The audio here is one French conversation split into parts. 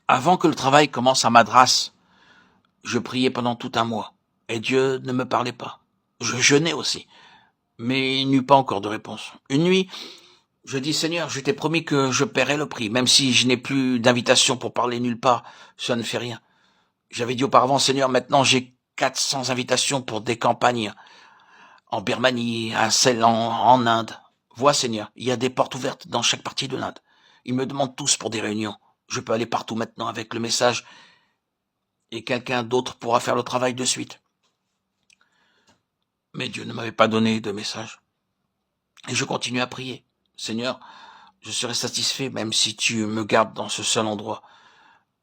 Avant que le travail commence à Madras, je priais pendant tout un mois, et Dieu ne me parlait pas. Je jeûnais aussi, mais il n'y eut pas encore de réponse. Une nuit, je dis, Seigneur, je t'ai promis que je paierais le prix, même si je n'ai plus d'invitation pour parler nulle part, ça ne fait rien. J'avais dit auparavant, Seigneur, maintenant j'ai 400 invitations pour des campagnes en Birmanie, à Ceylan, en Inde. Vois, Seigneur, il y a des portes ouvertes dans chaque partie de l'Inde. Ils me demandent tous pour des réunions. Je peux aller partout maintenant avec le message et quelqu'un d'autre pourra faire le travail de suite. Mais Dieu ne m'avait pas donné de message. Et je continue à prier. Seigneur, je serai satisfait même si tu me gardes dans ce seul endroit.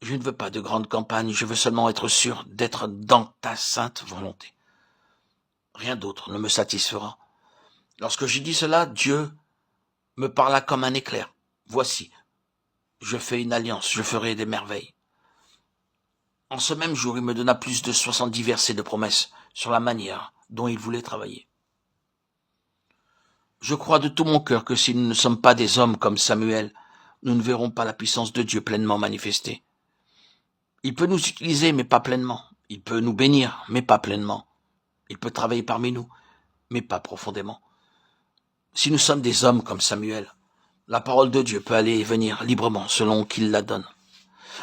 Je ne veux pas de grande campagne, je veux seulement être sûr d'être dans ta sainte volonté. Rien d'autre ne me satisfera. Lorsque j'ai dit cela, Dieu me parla comme un éclair. Voici, je fais une alliance, je ferai des merveilles. En ce même jour, il me donna plus de 70 versets de promesses sur la manière dont il voulait travailler. Je crois de tout mon cœur que si nous ne sommes pas des hommes comme Samuel, nous ne verrons pas la puissance de Dieu pleinement manifestée. Il peut nous utiliser, mais pas pleinement. Il peut nous bénir, mais pas pleinement. Il peut travailler parmi nous, mais pas profondément. Si nous sommes des hommes comme Samuel, la parole de Dieu peut aller et venir librement selon qu'il la donne.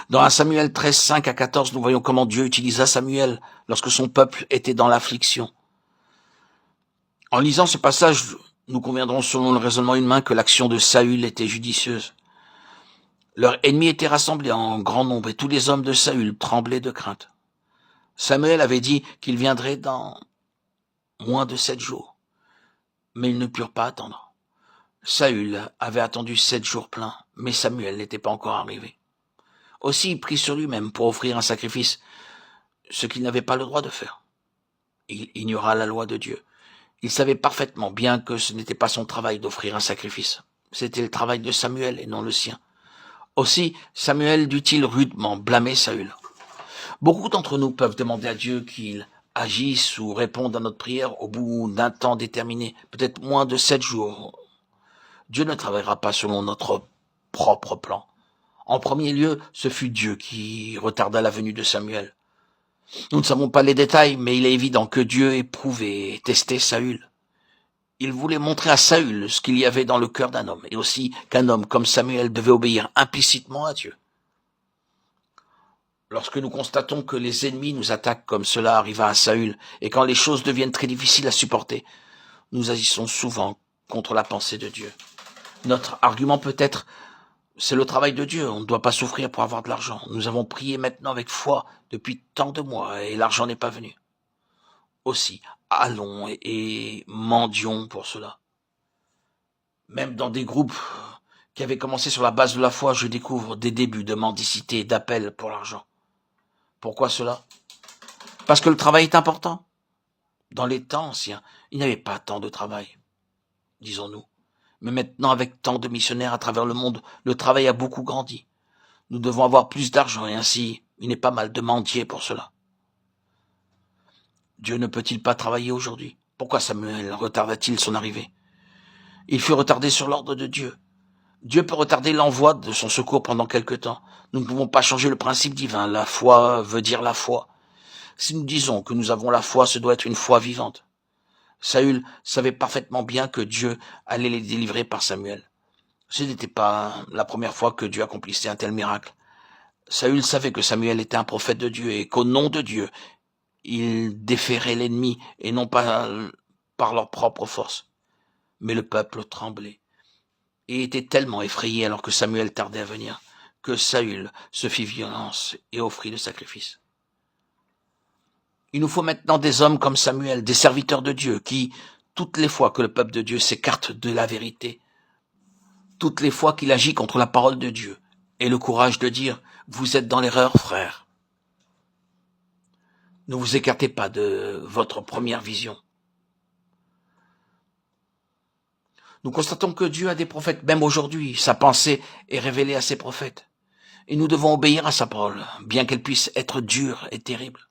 Dans 1 Samuel 13, 5 à 14, nous voyons comment Dieu utilisa Samuel lorsque son peuple était dans l'affliction. En lisant ce passage, nous conviendrons selon le raisonnement humain que l'action de Saül était judicieuse. Leur ennemi était rassemblé en grand nombre et tous les hommes de Saül tremblaient de crainte. Samuel avait dit qu'il viendrait dans moins de 7 jours, mais ils ne purent pas attendre. Saül avait attendu 7 jours pleins, mais Samuel n'était pas encore arrivé. Aussi il prit sur lui-même pour offrir un sacrifice, ce qu'il n'avait pas le droit de faire. Il ignora la loi de Dieu. Il savait parfaitement bien que ce n'était pas son travail d'offrir un sacrifice. C'était le travail de Samuel et non le sien. Aussi, Samuel dut-il rudement blâmer Saül. Beaucoup d'entre nous peuvent demander à Dieu qu'il agisse ou réponde à notre prière au bout d'un temps déterminé, peut-être moins de 7 jours. Dieu ne travaillera pas selon notre propre plan. En premier lieu, ce fut Dieu qui retarda la venue de Samuel. Nous ne savons pas les détails, mais il est évident que Dieu éprouvait et testait Saül. Il voulait montrer à Saül ce qu'il y avait dans le cœur d'un homme, et aussi qu'un homme comme Samuel devait obéir implicitement à Dieu. Lorsque nous constatons que les ennemis nous attaquent comme cela arriva à Saül, et quand les choses deviennent très difficiles à supporter, nous agissons souvent contre la pensée de Dieu. Notre argument peut être, c'est le travail de Dieu, on ne doit pas souffrir pour avoir de l'argent. Nous avons prié maintenant avec foi depuis tant de mois, et l'argent n'est pas venu. Aussi, allons et mendions pour cela. Même dans des groupes qui avaient commencé sur la base de la foi, je découvre des débuts de mendicité et d'appel pour l'argent. Pourquoi cela? Parce que le travail est important. Dans les temps anciens, il n'y avait pas tant de travail, disons-nous. Mais maintenant, avec tant de missionnaires à travers le monde, le travail a beaucoup grandi. Nous devons avoir plus d'argent et ainsi, il n'est pas mal de mendier pour cela. Dieu ne peut-il pas travailler aujourd'hui? Pourquoi Samuel retarda-t-il son arrivée? Il fut retardé sur l'ordre de Dieu. Dieu peut retarder l'envoi de son secours pendant quelque temps. Nous ne pouvons pas changer le principe divin. La foi veut dire la foi. Si nous disons que nous avons la foi, ce doit être une foi vivante. Saül savait parfaitement bien que Dieu allait les délivrer par Samuel. Ce n'était pas la première fois que Dieu accomplissait un tel miracle. Saül savait que Samuel était un prophète de Dieu et qu'au nom de Dieu, il déférait l'ennemi et non pas par leur propre force. Mais le peuple tremblait et était tellement effrayé alors que Samuel tardait à venir, que Saül se fit violence et offrit le sacrifice. Il nous faut maintenant des hommes comme Samuel, des serviteurs de Dieu, qui, toutes les fois que le peuple de Dieu s'écarte de la vérité, toutes les fois qu'il agit contre la parole de Dieu, aient le courage de dire « Vous êtes dans l'erreur, frère. Ne vous écartez pas de votre première vision. » Nous constatons que Dieu a des prophètes, même aujourd'hui, sa pensée est révélée à ses prophètes. Et nous devons obéir à sa parole, bien qu'elle puisse être dure et terrible.